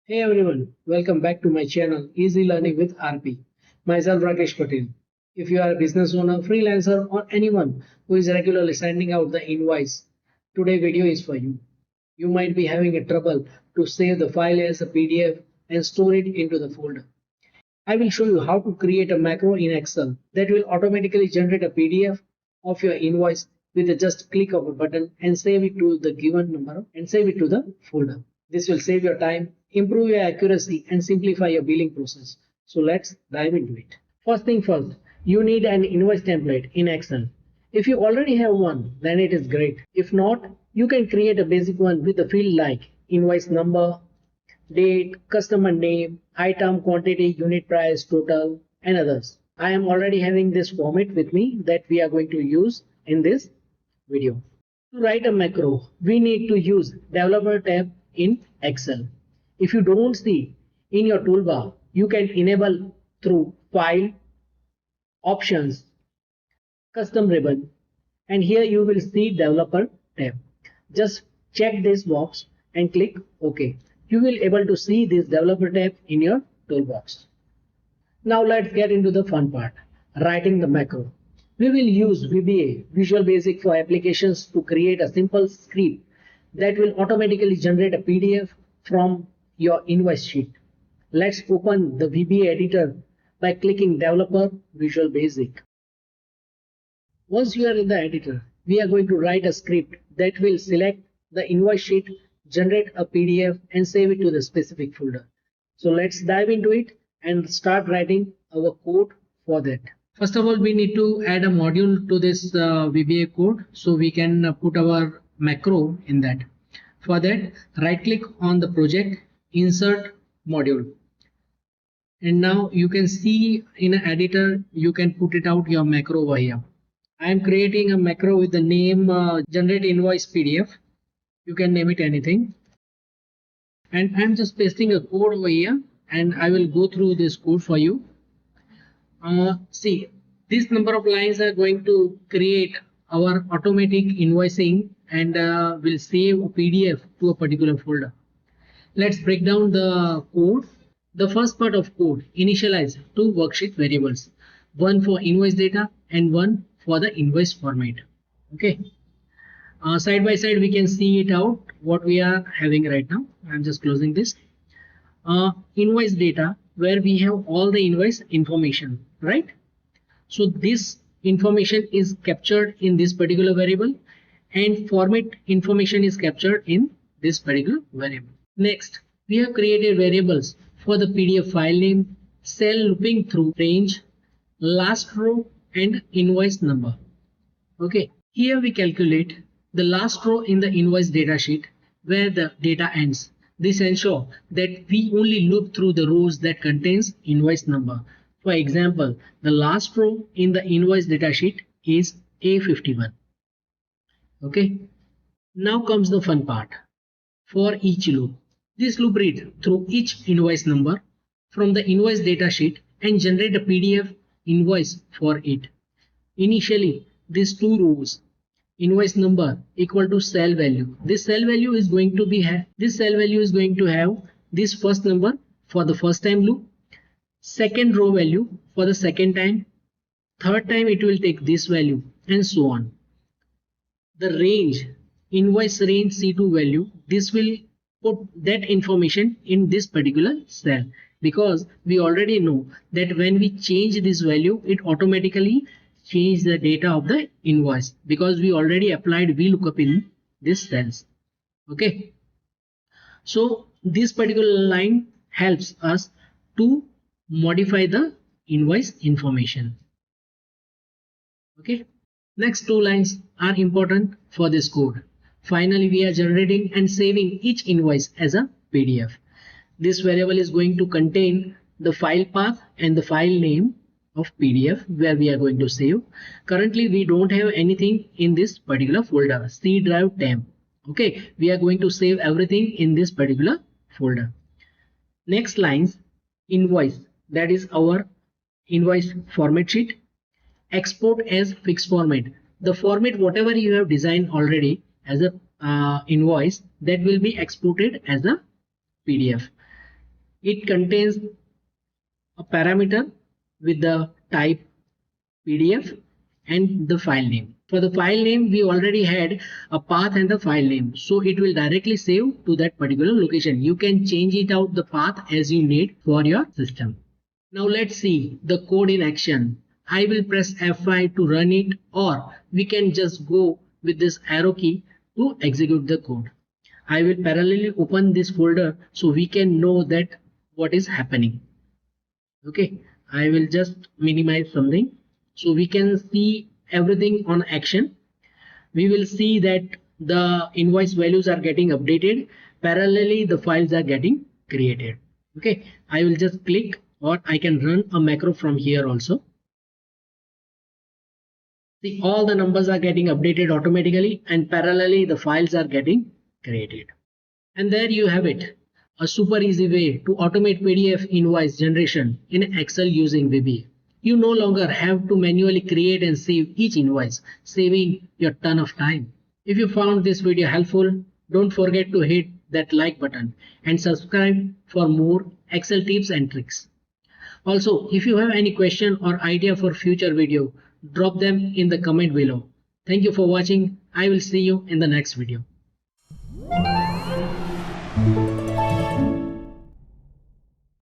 Hey everyone, welcome back to my channel Easy Learning with RP. Myself Rakesh Patel. If you are a business owner, freelancer or anyone who is regularly sending out the invoice, today video is for you. You might be having a trouble to save the file as a PDF and store it into the folder. I will show you how to create a macro in Excel that will automatically generate a PDF of your invoice with a just click of a button and save it to the given number and save it to the folder. This will save your time, improve your accuracy and simplify your billing process. So let's dive into it. First thing first, you need an invoice template in Excel. If you already have one, then it is great. If not, you can create a basic one with a field like invoice number, date, customer name, item, quantity, unit price, total, and others. I am already having this format with me that we are going to use in this video. To write a macro, we need to use developer tab in Excel. If you don't see in your toolbar, you can enable through file, options, custom ribbon, and here you will see developer tab. Just check this box and click OK. You will able to see this developer tab in your toolbox. Now let's get into the fun part, writing the macro. We will use VBA, Visual Basic for Applications, to create a simple script that will automatically generate a PDF from your invoice sheet. Let's open the VBA editor by clicking Developer Visual Basic. Once you are in the editor, we are going to write a script that will select the invoice sheet, generate a PDF and save it to the specific folder. So let's dive into it and start writing our code for that. First of all, we need to add a module to this VBA code so we can put our macro in that. For that, right click on the project, insert module. And now you can see in an editor, you can put it out your macro over here. I am creating a macro with the name generate invoice PDF. You can name it anything. And I'm just pasting a code over here and I will go through this code for you. See, this number of lines are going to create our automatic invoicing and will save a PDF to a particular folder. Let's break down the code. The first part of code, initialize two worksheet variables, one for invoice data and one for the invoice format. Okay. Side by side, we can see it out what we are having right now. I'm just closing this. Invoice data, where we have all the invoice information, right? So this information is captured in this particular variable and format information is captured in this particular variable. Next, we have created variables for the PDF file name, cell looping through range, last row and invoice number. Okay, here we calculate the last row in the invoice data sheet where the data ends. This ensures that we only loop through the rows that contains invoice number. For example, the last row in the invoice data sheet is A51. Okay, now comes the fun part. For each loop, this loop reads through each invoice number from the invoice data sheet and generate a PDF invoice for it. Initially, these two rows, invoice number equal to cell value. This cell value is going to have this first number for the first time loop, second row value for the second time, third time it will take this value and so on. The range, invoice range C2 value, this will put that information in this particular cell because we already know that when we change this value, it automatically change the data of the invoice because we already applied VLOOKUP in this cells. Okay, so this particular line helps us to modify the invoice information. Okay, next two lines are important for this code. Finally, we are generating and saving each invoice as a PDF. This variable is going to contain the file path and the file name of PDF where we are going to save. Currently, we don't have anything in this particular folder, C drive temp. Okay, we are going to save everything in this particular folder. Next lines, invoice, that is our invoice format sheet. Export as fixed format. The format whatever you have designed already as a invoice, that will be exported as a PDF. It contains a parameter with the type PDF and the file name. For the file name, we already had a path and the file name, so it will directly save to that particular location. You can change it out the path as you need for your system. Now let's see the code in action. I will press F5 to run it, or we can just go with this arrow key to execute the code. I will parallelly open this folder so we can know that what is happening. Okay, I will just minimize something so we can see everything on action. We will see that the invoice values are getting updated. Parallelly, the files are getting created. Okay, I will just click, or I can run a macro from here also. See, all the numbers are getting updated automatically, and parallelly the files are getting created. And there you have it, a super easy way to automate PDF invoice generation in Excel using VBA. You no longer have to manually create and save each invoice, saving your ton of time. If you found this video helpful, don't forget to hit that like button and subscribe for more Excel tips and tricks. Also, if you have any question or idea for future video, drop them in the comment below. Thank you for watching. I will see you in the next video.